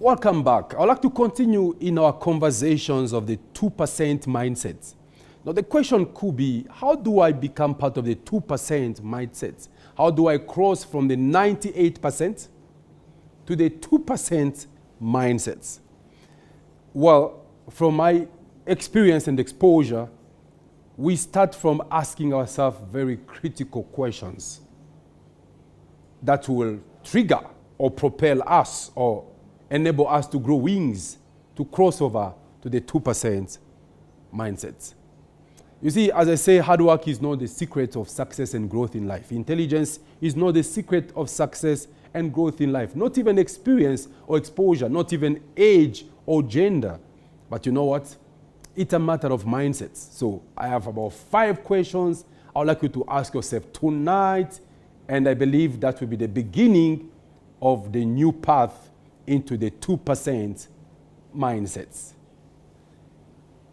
Welcome back. I'd like to continue in our conversations of the 2% mindset. Now, the question could be, how do I become part of the 2% mindset? How do I cross from the 98% to the 2% mindset? Well, from my experience and exposure, we start from asking ourselves very critical questions that will trigger or propel us or enable us to grow wings to cross over to the 2% mindset. You see, as I say, hard work is not the secret of success and growth in life. Intelligence is not the secret of success and growth in life. Not even experience or exposure, not even age or gender. But you know what? It's a matter of mindsets. So I have about 5 questions I would like you to ask yourself tonight, and I believe that will be the beginning of the new path into the 2% mindsets.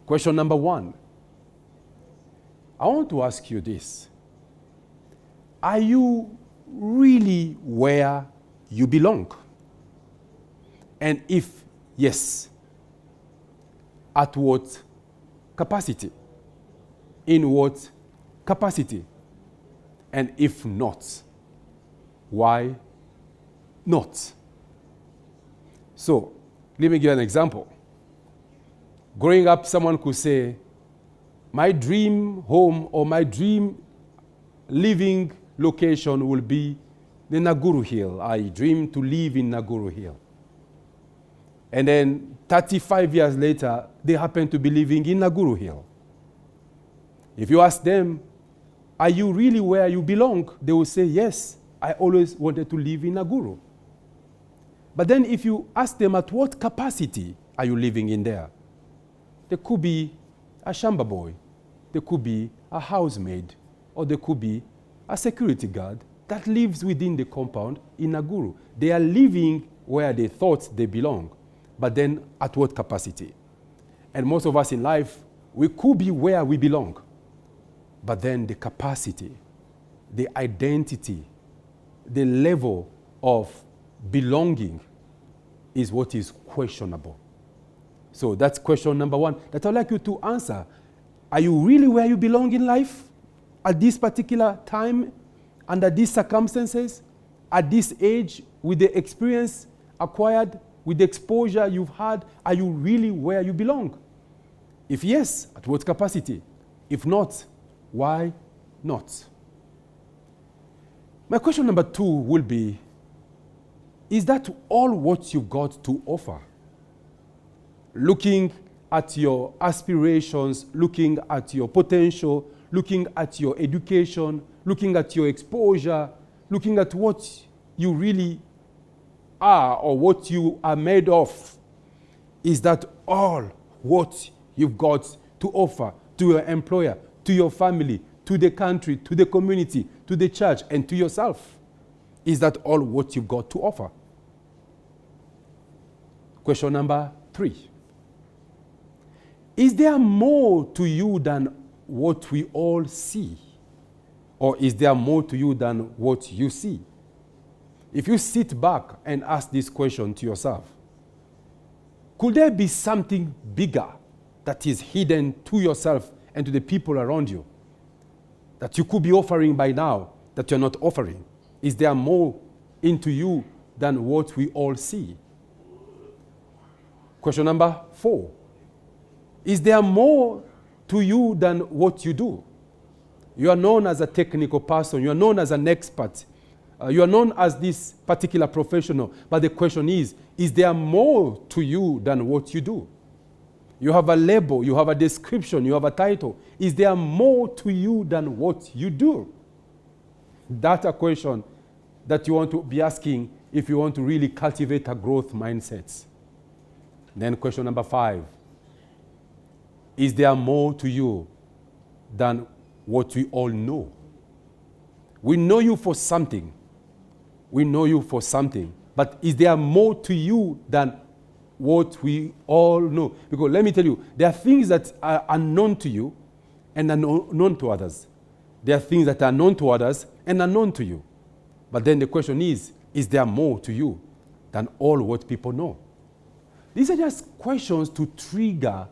Question number 1. I want to ask you this. Are you really where you belong? And if yes, at what capacity? In what capacity? And if not, why not? So, let me give an example. Growing up, someone could say, my dream home or my dream living location will be the Naguru Hill. I dream to live in Naguru Hill. And then 35 years later, they happen to be living in Naguru Hill. If you ask them, are you really where you belong? They will say, yes, I always wanted to live in Naguru. But then if you ask them at what capacity are you living in there? There could be a shamba boy, there could be a housemaid, or there could be a security guard that lives within the compound in Naguru. They are living where they thought they belong, but then at what capacity? And most of us in life, we could be where we belong, but then the capacity, the identity, the level of belonging is what is questionable. So that's question number 1 that I'd like you to answer. Are you really where you belong in life at this particular time, under these circumstances, at this age, with the experience acquired, with the exposure you've had? Are you really where you belong? If yes, at what capacity? If not, why not? My question number 2 will be, is that all what you've got to offer? Looking at your aspirations, looking at your potential, looking at your education, looking at your exposure, looking at what you really are or what you are made of, is that all what you've got to offer to your employer, to your family, to the country, to the community, to the church, and to yourself? Is that all what you've got to offer? Question number 3. Is there more to you than what we all see? Or is there more to you than what you see? If you sit back and ask this question to yourself, could there be something bigger that is hidden to yourself and to the people around you that you could be offering by now that you're not offering? Is there more into you than what we all see? Question number 4. Is there more to you than what you do? You are known as a technical person. You are known as an expert. You are known as this particular professional. But the question is there more to you than what you do? You have a label. You have a description. You have a title. Is there more to you than what you do? That's a question that you want to be asking if you want to really cultivate a growth mindset. Then question number 5. Is there more to you than what we all know? We know you for something. We know you for something. But is there more to you than what we all know? Because let me tell you, there are things that are unknown to you and unknown to others. There are things that are known to others and unknown to you. But then the question is there more to you than all what people know? These are just questions to trigger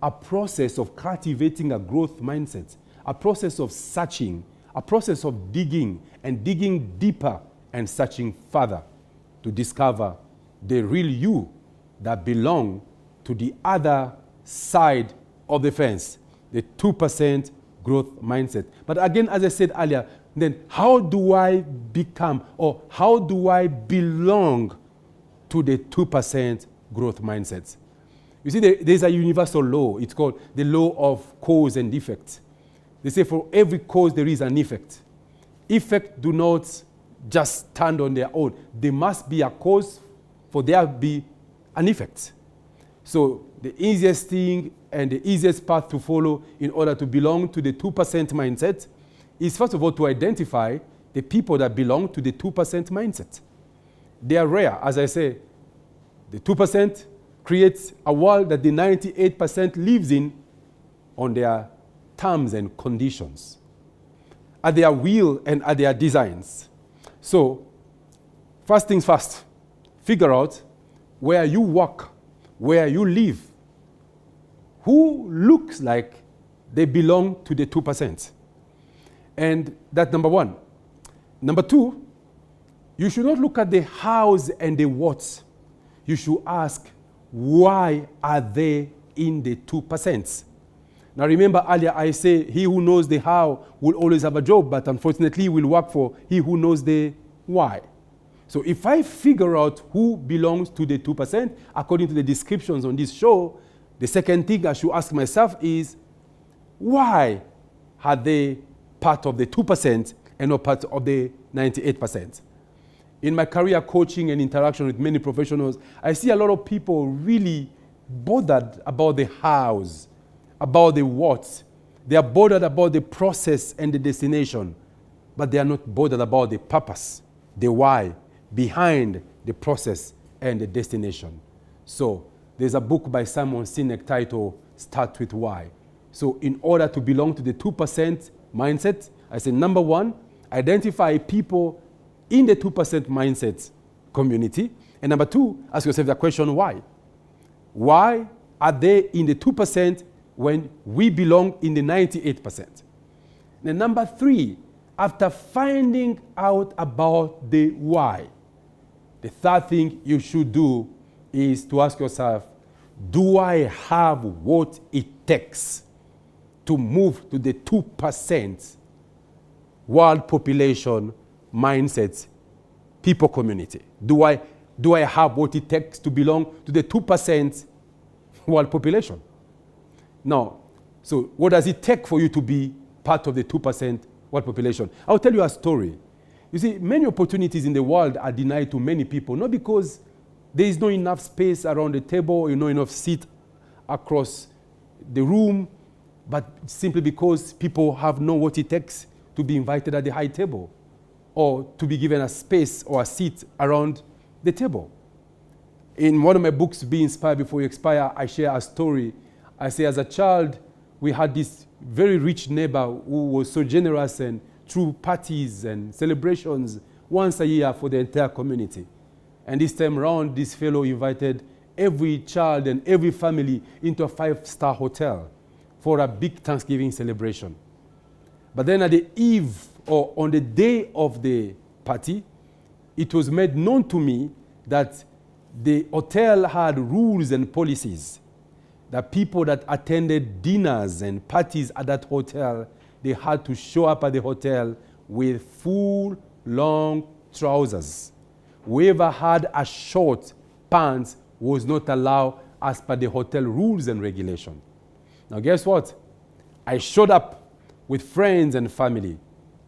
a process of cultivating a growth mindset, a process of searching, a process of digging and digging deeper and searching further to discover the real you that belong to the other side of the fence, the 2% growth mindset. But again, as I said earlier, then how do I become or how do I belong to the 2% growth mindset? You see, there's a universal law. It's called the law of cause and effect. They say for every cause there is an effect. Effect do not just stand on their own. There must be a cause for there to be an effect. So the easiest thing and the easiest path to follow in order to belong to the 2% mindset is first of all to identify the people that belong to the 2% mindset. They are rare. As I say, the 2% creates a world that the 98% lives in on their terms and conditions, at their will and at their designs. So, first things first, figure out where you work, where you live, who looks like they belong to the 2%. And that's number one. Number two, you should not look at the hows and the whats. You should ask, why are they in the 2%? Now remember earlier I say he who knows the how will always have a job, but unfortunately will work for he who knows the why. So if I figure out who belongs to the 2%, according to the descriptions on this show, the second thing I should ask myself is, why are they part of the 2% and not part of the 98%? In my career coaching and interaction with many professionals, I see a lot of people really bothered about the hows, about the what. They are bothered about the process and the destination, but they are not bothered about the purpose, the why, behind the process and the destination. So there's a book by Simon Sinek titled Start With Why. So in order to belong to the 2% mindset, I say number one, identify people in the 2% mindset community. And number two, ask yourself the question, why? Why are they in the 2% when we belong in the 98%? And number three, after finding out about the why, the third thing you should do is to ask yourself, do I have what it takes to move to the 2% world population mindset people community? Do I have what it takes to belong to the 2% world population? Now, so what does it take for you to be part of the 2% world population? I'll tell you a story. You see, many opportunities in the world are denied to many people, not because there is not enough space around the table or not enough seat across the room, but simply because people have not what it takes to be invited at the high table or to be given a space or a seat around the table. In one of my books, Be Inspired Before You Expire, I share a story. I say as a child, we had this very rich neighbor who was so generous and threw parties and celebrations once a year for the entire community. And this time around, this fellow invited every child and every family into a 5-star hotel for a big Thanksgiving celebration. But then at the eve or on the day of the party, it was made known to me that the hotel had rules and policies. That people that attended dinners and parties at that hotel, they had to show up at the hotel with full, long trousers. Whoever had a short pants was not allowed as per the hotel rules and regulation. Now guess what? I showed up with friends and family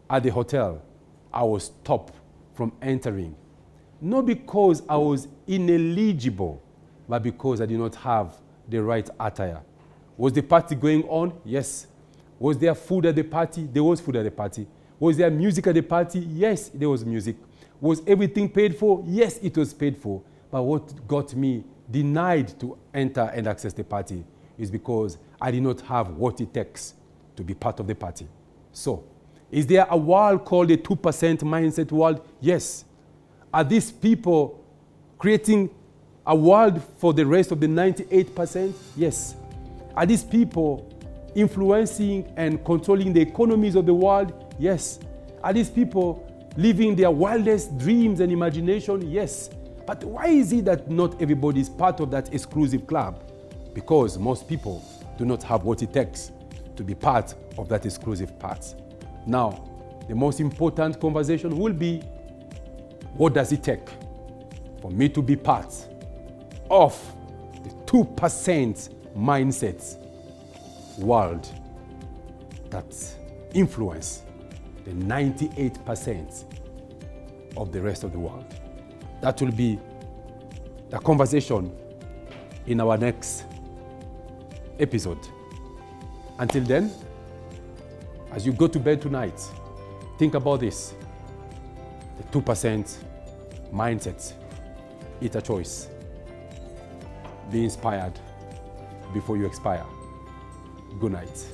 at the hotel. I was stopped from entering. Not because I was ineligible, but because I did not have the right attire. Was the party going on? Yes. Was there food at the party? There was food at the party. Was there music at the party? Yes, there was music. Was everything paid for? Yes, it was paid for. But what got me denied to enter and access the party is because I did not have what it takes to be part of the party. So, is there a world called the 2% mindset world? Yes. Are these people creating a world for the rest of the 98%? Yes. Are these people influencing and controlling the economies of the world? Yes. Are these people living their wildest dreams and imagination? Yes. But why is it that not everybody is part of that exclusive club? Because most people do not have what it takes to be part of that exclusive part. Now, the most important conversation will be, what does it take for me to be part of the 2% mindset world that influence the 98% of the rest of the world? That will be the conversation in our next episode. Until then, as you go to bed tonight, think about this. The 2% mindset. It's a choice. Be inspired before you expire. Good night.